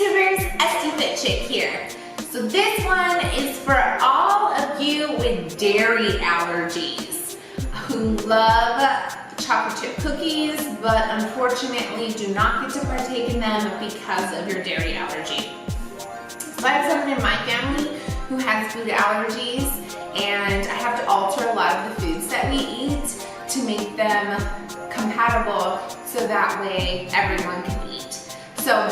YouTubers, Esti-Fit Chick here. So this one is for all of you with dairy allergies who love chocolate chip cookies but unfortunately do not get to partake in them because of your dairy allergy. So I have someone in my family who has food allergies and I have to alter a lot of the foods that we eat to make them compatible so that way everyone can eat. So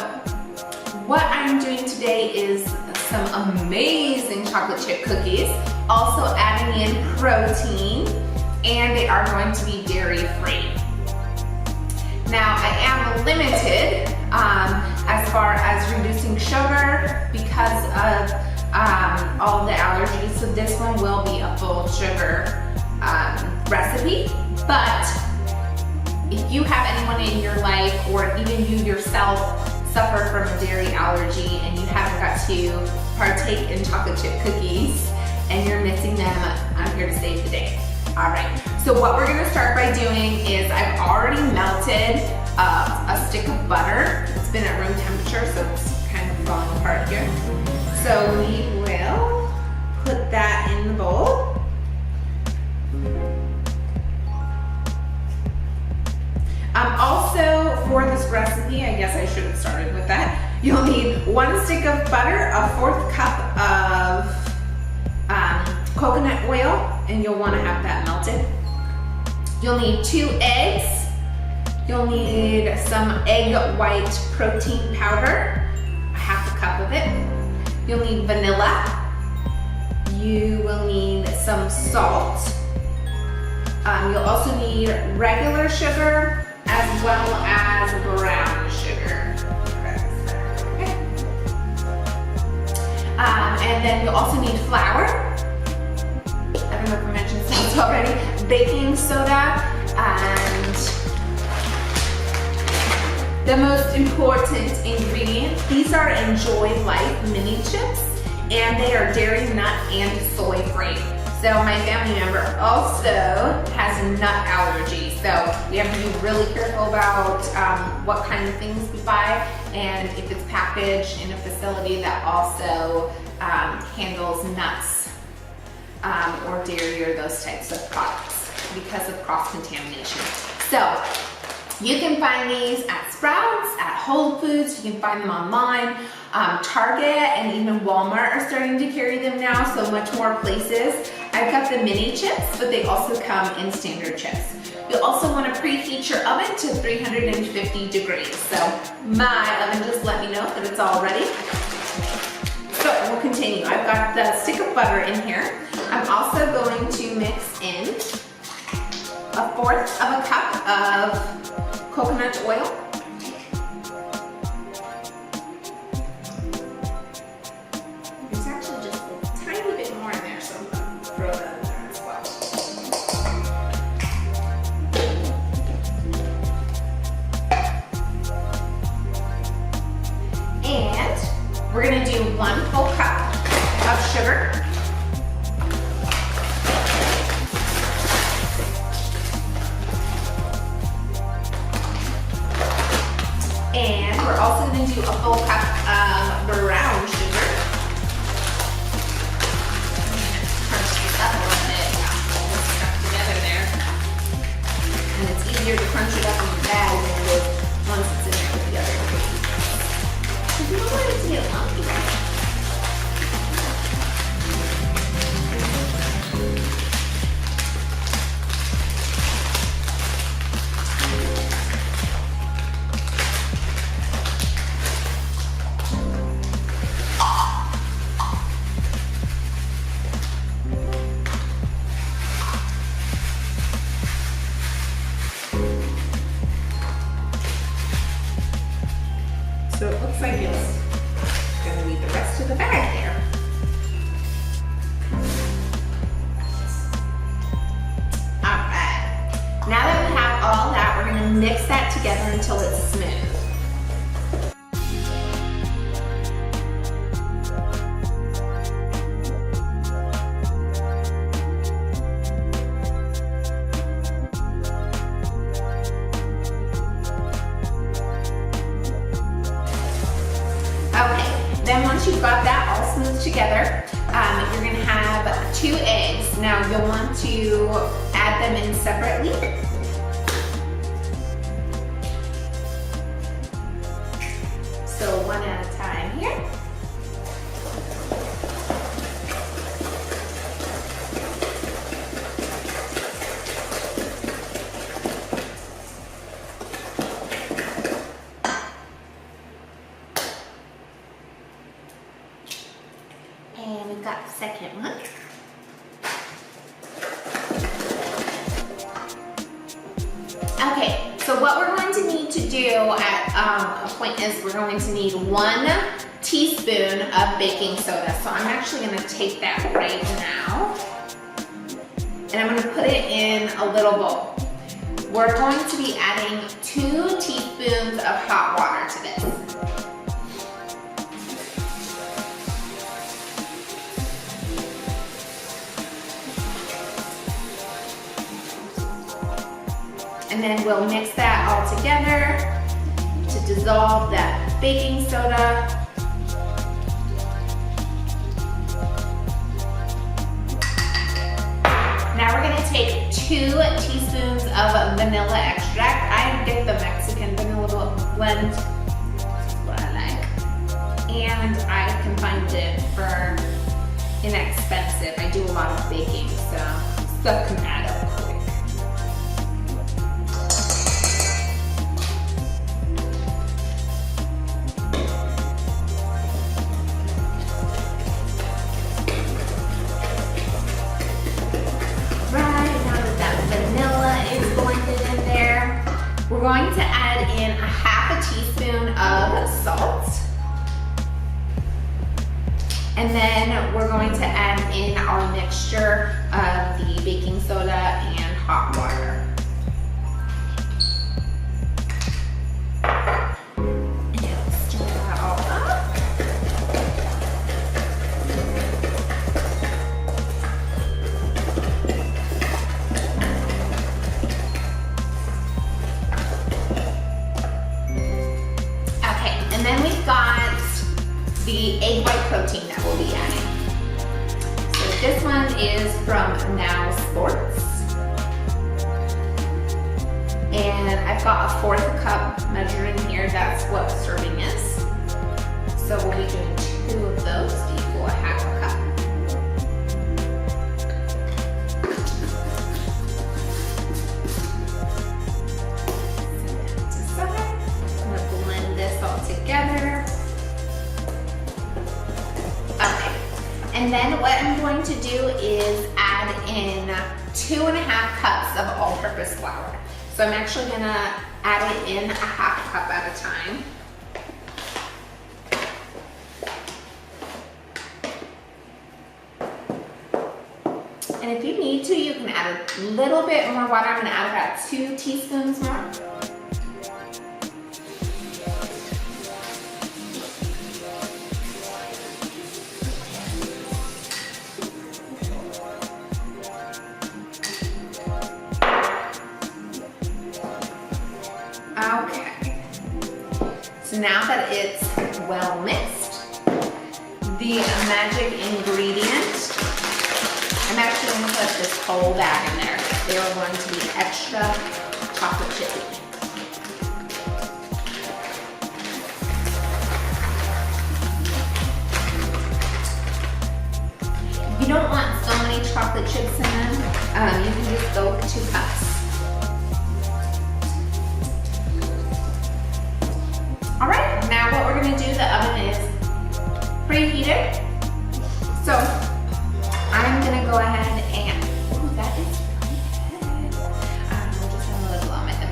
what I'm doing today is some amazing chocolate chip cookies, also adding in protein, and they are going to be dairy free. Now I am limited as far as reducing sugar because of all the allergies, so this one will be a full sugar recipe, but if you have anyone in your life or even you yourself suffer from a dairy allergy and you haven't got to partake in chocolate chip cookies and you're missing them, I'm here to save the day. All right, so what we're gonna start by doing is I've already melted a stick of butter. It's been at room temperature, so it's kind of falling apart here. So we will put that in the bowl. Also, for this recipe, I guess I should have started with that, you'll need 1 stick of butter, a 4th cup of coconut oil, and you'll want to have that melted. You'll need 2 eggs. You'll need some egg white protein powder, a 1/2 cup of it. You'll need vanilla. You will need some salt. You'll also need regular sugar as well as brown sugar. Okay. And then you'll also need flour. I don't know if I mentioned this already. Baking soda, and the most important ingredient, these are Enjoy Life mini chips, and they are dairy, nut, and soy free. So my family member also has nut allergies, so we have to be really careful about what kind of things we buy and if it's packaged in a facility that also handles nuts or dairy or those types of products because of cross-contamination. So you can find these at Sprouts, at Whole Foods, you can find them online. Target and even Walmart are starting to carry them now, so much more places. I've got the mini chips, but they also come in standard chips. You'll also want to preheat your oven to 350 degrees. So my oven just let me know that it's all ready. So we'll continue. I've got the stick of butter in here. I'm also going to mix in a 1/4 of a cup of coconut oil. There's actually just a tiny bit more in there, so I'm going to throw that in there as well. And we're going to do 1 full cup of sugar. And we're also going to do a full cup of brown sugar. Crunch this up a little bit. All this stuff together there. And it's easier to crunch it up in the bag than it is once it's in there with the other ingredients. Because you don't want it to get lumpy, right? So it looks like it's going to be the rest of the bag there. All right. Now that we have all that, we're going to mix that together until it's smooth. once you've got that all smoothed together, you're gonna have 2 eggs. Now you'll want to add them in separately. So 1 at a time here. And we've got the second one. Okay, so what we're going to need to do at a point is we're going to need 1 teaspoon of baking soda. So I'm actually going to take that right now. And I'm going to put it in a little bowl. We're going to be adding 2 teaspoons of hot water to this. And then we'll mix that all together to dissolve that baking soda. Now we're gonna take 2 teaspoons of vanilla extract. I get the Mexican vanilla blend, that's what I like. And I can find it for inexpensive. I do a lot of baking, so stuff can add up quick. We're going to add in a half a teaspoon of salt. And then we're going to add in our mixture of the baking soda and hot water. And stir that all up. And then we've got the egg white protein that we'll be adding. So this one is from Now Sports. And I've got a 1/4 cup measuring here. That's what serving is. So we'll be doing 2 of those to equal a 1/2 cup. Together. Okay, and then what I'm going to do is add in 2½ cups of all-purpose flour. So I'm actually gonna add it in a 1/2 cup at a time. And if you need to, you can add a little bit more water. I'm gonna add about 2 teaspoons more. Okay, so now that it's well mixed, the magic ingredient, I'm actually going to put this whole bag in there. They are going to be extra chocolate chippy. If you don't want so many chocolate chips in them, you can just go for 2 cups. All right, now what we're gonna do, the oven is preheated. So I'm gonna go ahead and, ooh, that is really good. We'll just have a little on with it.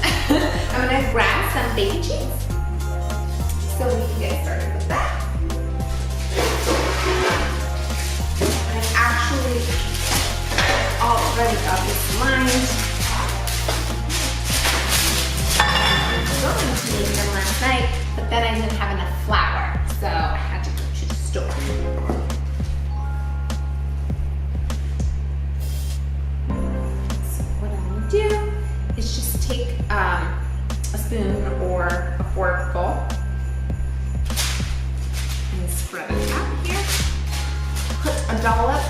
I'm gonna grab some baby cheese so we can get started with that. I've actually already got this lined. I was going to make them last night, but then I didn't have enough flour, so I had to go to the store. So what I'm gonna do is just take a spoon or a forkful and spread it out here. Put a dollop.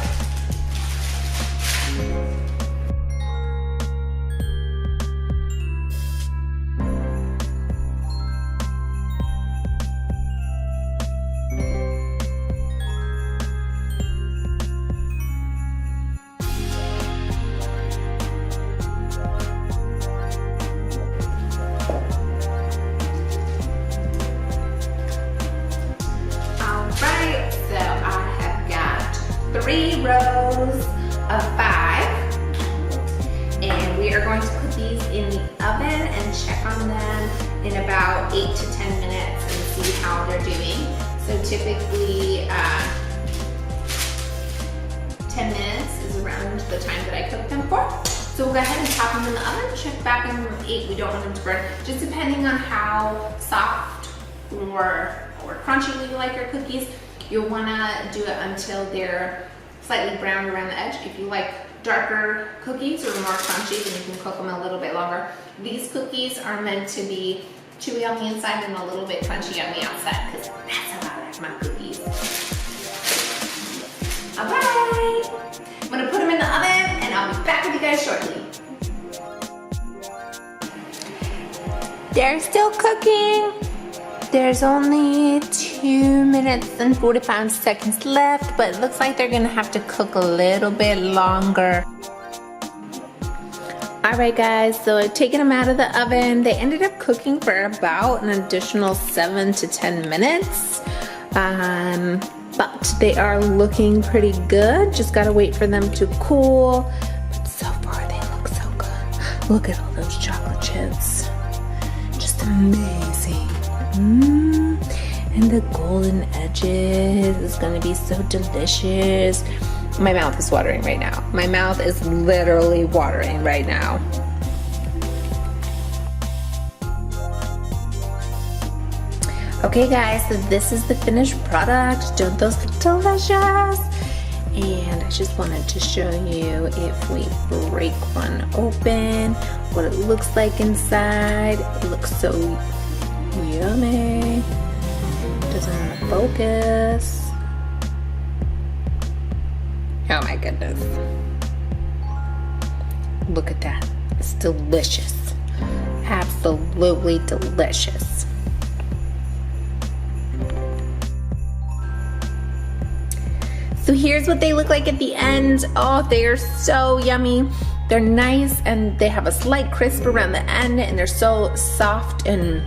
Alright, so I have got 3 rows of 5. And we are going to put these in the oven and check on them in about 8 to 10 minutes and see how they're doing. So typically 10 minutes is around the time that I cook them for. So we'll go ahead and pop them in the oven, check back in 8. We don't want them to burn, just depending on how soft or crunchy you like your cookies. You'll wanna do it until they're slightly brown around the edge. If you like darker cookies or more crunchy, then you can cook them a little bit longer. These cookies are meant to be chewy on the inside and a little bit crunchy on the outside, because that's how I like my cookies. All right, I'm gonna put them in the oven and I'll be back with you guys shortly. They're still cooking. There's only 2 minutes and 45 seconds left, but it looks like they're gonna have to cook a little bit longer. Alright guys, so I've taken them out of the oven. They ended up cooking for about an additional 7 to 10 minutes. But they are looking pretty good. Just gotta wait for them to cool. But so far they look so good. Look at all those chocolate chips. Just amazing. And the golden edges is gonna be so delicious. My mouth is watering right now. My mouth is literally watering right now. Okay guys, so this is the finished product. Don't those look delicious? And I just wanted to show you, if we break one open, what it looks like inside. It looks so yummy. Doesn't want to focus. Oh my goodness. Look at that. It's delicious. Absolutely delicious. So here's what they look like at the end. Oh, they are so yummy. They're nice and they have a slight crisp around the end, and they're so soft and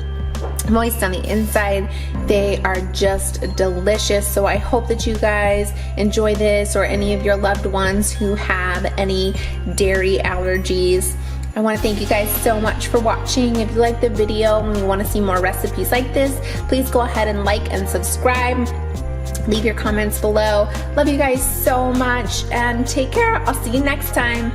moist on the inside. They are just delicious. So I hope that you guys enjoy this, or any of your loved ones who have any dairy allergies. I want to thank you guys so much for watching. If you like the video and you want to see more recipes like this, please go ahead and like and subscribe. Leave your comments below. Love you guys so much and take care. I'll see you next time.